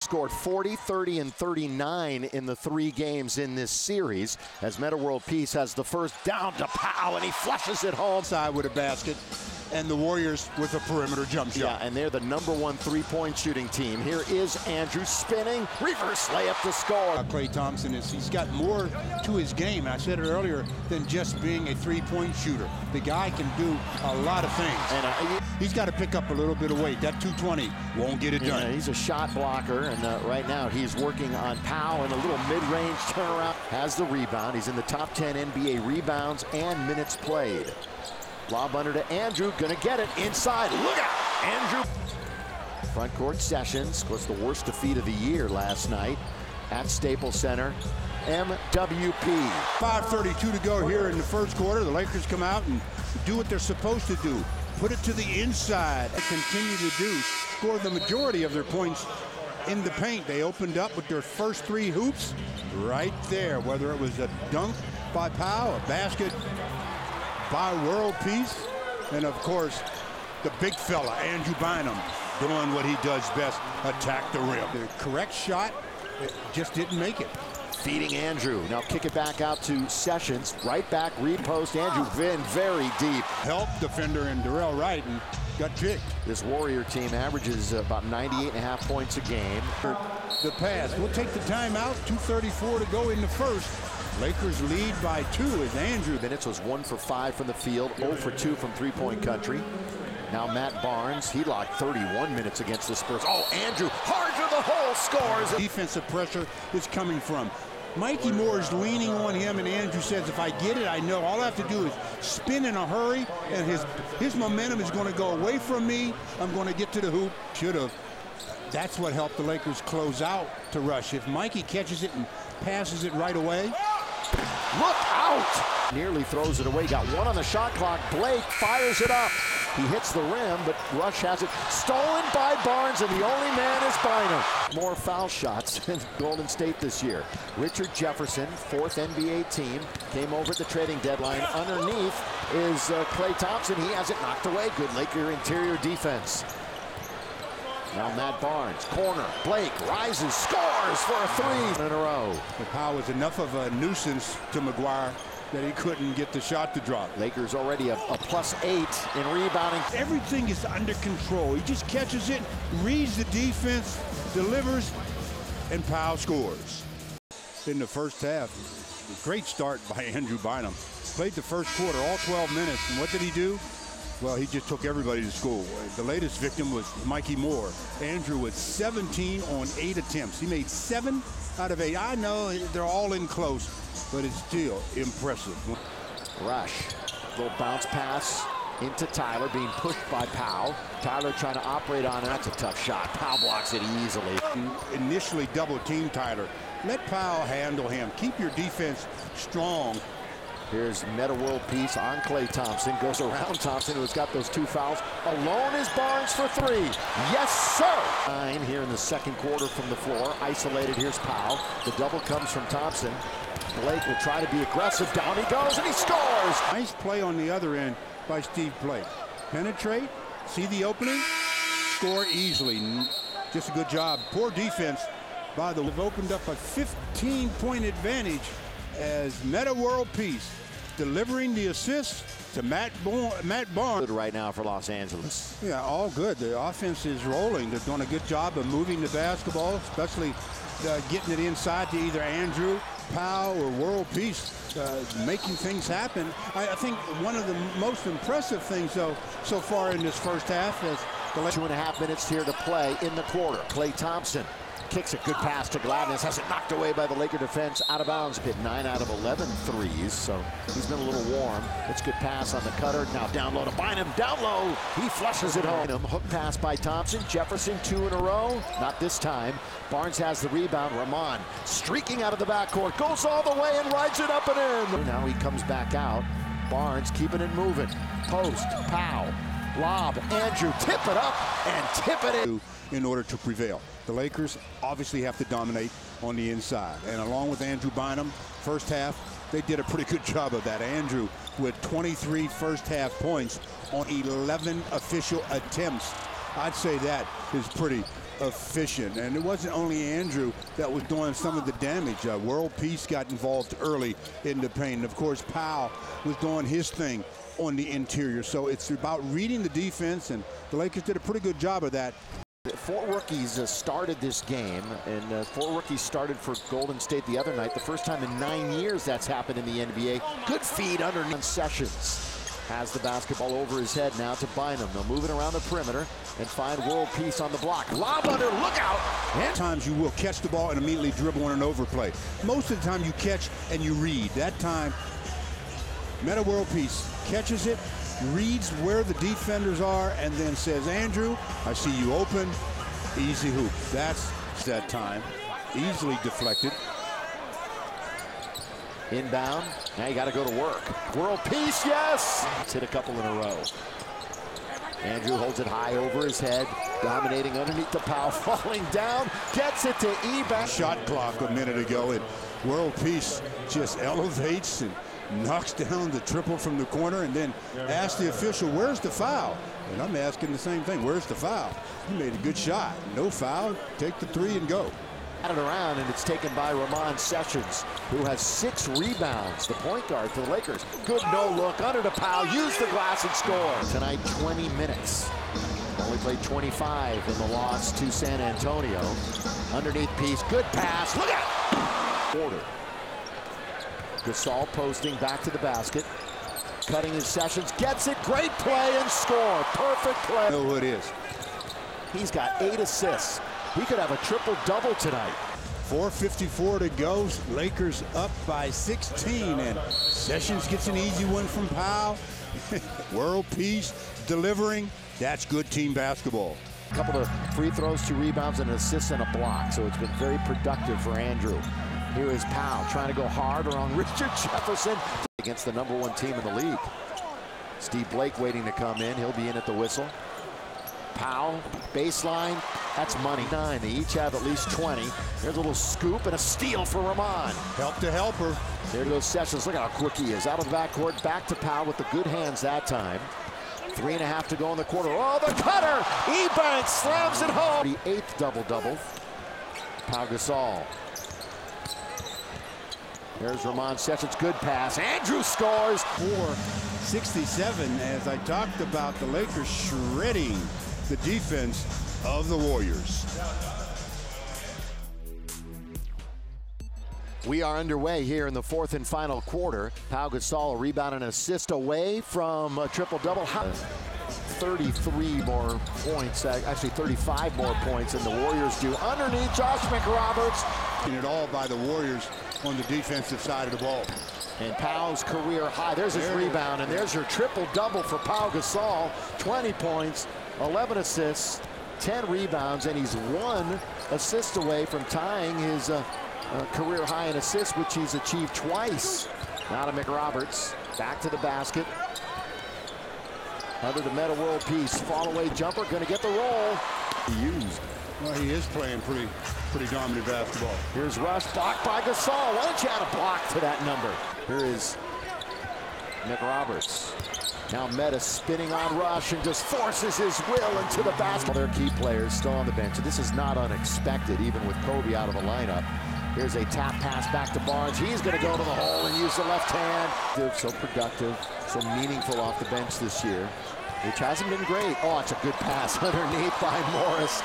scored 40, 30, and 39 in the 3 games in this series. As Metta World Peace has the first down to Powell, and he flushes it home. Side with a basket, and the Warriors with a perimeter jump shot. Yeah, and they're the #1 3-point shooting team. Here is Andrew spinning, reverse layup to score. Klay Thompson he's got more to his game, and I said it earlier, than just being a 3-point shooter. The guy can do a lot of things. And he's got to pick up a little bit of weight. That 220 won't get it done. Yeah, he's a shot blocker, and right now he's working on Powell and a little mid-range turnaround. Has the rebound. He's in the top 10 NBA rebounds and minutes played. Lob under to Andrew, gonna get it inside. Look out, Andrew. Front court Sessions was the worst defeat of the year last night at Staples Center. MWP. 5:32 to go here in the first quarter. The Lakers come out and do what they're supposed to do. Put it to the inside. They continue to score the majority of their points in the paint. They opened up with their first 3 hoops right there, whether it was a dunk by Powell, a basket by World Peace, and of course the big fella Andrew Bynum doing what he does best, attack the rim. The correct shot, it just didn't make it. Feeding Andrew. Now kick it back out to Sessions. Right back, repost. Andrew been very deep. Help defender and Darrell Wright and got picked. This Warrior team averages about 98.5 points a game. The pass. We'll take the timeout. 2:34 to go in the first. Lakers lead by 2 as Andrew. Minutes was 1 for 5 from the field, 0 for 2 from 3-point country. Now Matt Barnes, he logged 31 minutes against the Spurs. Oh, Andrew, hard to the hole, scores. Defensive pressure is coming from Mikey Moore is leaning on him, and Andrew says, if I get it, I know all I have to do is spin in a hurry, and his momentum is going to go away from me. I'm going to get to the hoop. Should have. That's what helped the Lakers close out to rush. If Mikey catches it and passes it right away. Look out! Nearly throws it away. Got 1 on the shot clock. Blake fires it up. He hits the rim, but Rush has it stolen by Barnes, and the only man is Bynum. More foul shots than Golden State this year. Richard Jefferson, 4th NBA team, came over at the trading deadline. Underneath is Klay Thompson. He has it knocked away. Good Laker interior defense. Now Matt Barnes, corner, Blake rises, scores for a 3 in a row. Powell was enough of a nuisance to McGuire that he couldn't get the shot to drop. Lakers already a +8 in rebounding. Everything is under control. He just catches it, reads the defense, delivers, and Powell scores. In the first half, great start by Andrew Bynum. Played the first quarter, all 12 minutes, and what did he do? Well, he just took everybody to school. The latest victim was Mikey Moore. Andrew with 17 on 8 attempts. He made 7 out of 8. I know they're all in close, but it's still impressive. Rush, little bounce pass into Tyler, being pushed by Powell. Tyler trying to operate on it. That's a tough shot. Powell blocks it easily. Initially double team Tyler. Let Powell handle him. Keep your defense strong. Here's Metta World Peace on Klay Thompson. Goes around Thompson, who's got those 2 fouls. Alone is Barnes for 3. Yes, sir! 9 here in the second quarter from the floor. Isolated, here's Powell. The double comes from Thompson. Blake will try to be aggressive. Down he goes, and he scores! Nice play on the other end by Steve Blake. Penetrate, see the opening, score easily. Just a good job. Poor defense by the... They've opened up a 15-point advantage as Metta World Peace delivering the assist to Matt Barnes. Good right now for Los Angeles. Yeah, all good. The offense is rolling. They're doing a good job of moving the basketball, especially getting it inside to either Andrew, Powell, or World Peace, making things happen. I think one of the most impressive things, though, so far in this first half is the 2.5 minutes here to play in the quarter. Klay Thompson kicks a good pass to Gladness, has it knocked away by the Laker defense, out of bounds. Hit 9 out of 11 threes, so he's been a little warm. It's good pass on the cutter. Now down low to Bynum, down low. He flushes it home. Hook pass by Thompson. Jefferson 2 in a row. Not this time. Barnes has the rebound. Rahman streaking out of the backcourt, goes all the way and rides it up and in. Now he comes back out. Barnes keeping it moving. Post, Powell, lob, Andrew, tip it up and tip it in order to prevail. The Lakers obviously have to dominate on the inside. And along with Andrew Bynum, first half, they did a pretty good job of that. Andrew with 23 first half points on 11 official attempts. I'd say that is pretty efficient. And it wasn't only Andrew that was doing some of the damage. World Peace got involved early in the paint. And of course, Powell was doing his thing on the interior. So it's about reading the defense, and the Lakers did a pretty good job of that. 4 rookies started this game, and 4 rookies started for Golden State the other night. The first time in 9 years that's happened in the NBA. Good feed underneath. Sessions has the basketball over his head now to Bynum. They'll move it around the perimeter and find World Peace on the block. Lob under, look out! And times you will catch the ball and immediately dribble on an overplay. Most of the time you catch and you read. That time, Metta World Peace catches it, reads where the defenders are, and then says, Andrew, I see you open, easy hoop. That's that time. Easily deflected. Inbound, now you got to go to work. World Peace, yes! It's hit a couple in a row. Andrew holds it high over his head, dominating underneath the Powell, falling down, gets it to Eban. Shot clock a minute ago, and World Peace just elevates and knocks down the triple from the corner, and then asks the official, where's the foul? And I'm asking the same thing, where's the foul? He made a good shot. No foul, take the 3 and go. It around, and it's taken by Ramon Sessions, who has 6 rebounds, the point guard for the Lakers. Good no look under the Powell, use the glass and score. Tonight, 20 minutes. Only played 25 in the loss to San Antonio. Underneath Peace, good pass, look out! Order. Gasol posting back to the basket. Cutting his Sessions, gets it, great play and score. Perfect play. I know who it is. He's got 8 assists. He could have a triple-double tonight. 4:54 to go. Lakers up by 16, and Sessions gets an easy one from Powell. World Peace delivering. That's good team basketball. A couple of free throws, 2 rebounds, and an assist and a block. So it's been very productive for Andrew. Here is Powell trying to go hard around Richard Jefferson against the #1 team in the league. Steve Blake waiting to come in. He'll be in at the whistle. Powell, baseline, that's money. 9, they each have at least 20. There's a little scoop and a steal for Ramon. Help to helper. There goes Sessions, look how quick he is. Out of the backcourt, back to Powell with the good hands that time. 3.5 to go in the quarter. Oh, the cutter! Ebanks slams it home. The 8th double-double. Pau Gasol. There's Ramon Sessions, good pass. Andrew scores. 4:67, as I talked about, the Lakers shredding the defense of the Warriors. We are underway here in the 4th and final quarter. Pau Gasol, a rebound and assist away from a triple-double. 33 more points, actually 35 more points than the Warriors do. Underneath, Josh McRoberts. It all by the Warriors on the defensive side of the ball. And Powell's career high. There's his rebound, and there's your triple-double for Pau Gasol. 20 points, 11 assists, 10 rebounds, and he's 1 assist away from tying his career high in assists, which he's achieved twice. Now to McRoberts, back to the basket. Under the Metta World Peace, fall away jumper, gonna get the roll. He used. Well, he is playing pretty dominant basketball. Here's Rush, blocked by Gasol. Why don't you add a block to that number? Here is McRoberts. Now Metta spinning on Rush and just forces his will into the basket. Their key players still on the bench. This is not unexpected, even with Kobe out of the lineup. Here's a tap pass back to Barnes. He's going to go to the hole and use the left hand. So productive, so meaningful off the bench this year, which hasn't been great. Oh, it's a good pass underneath by Morris.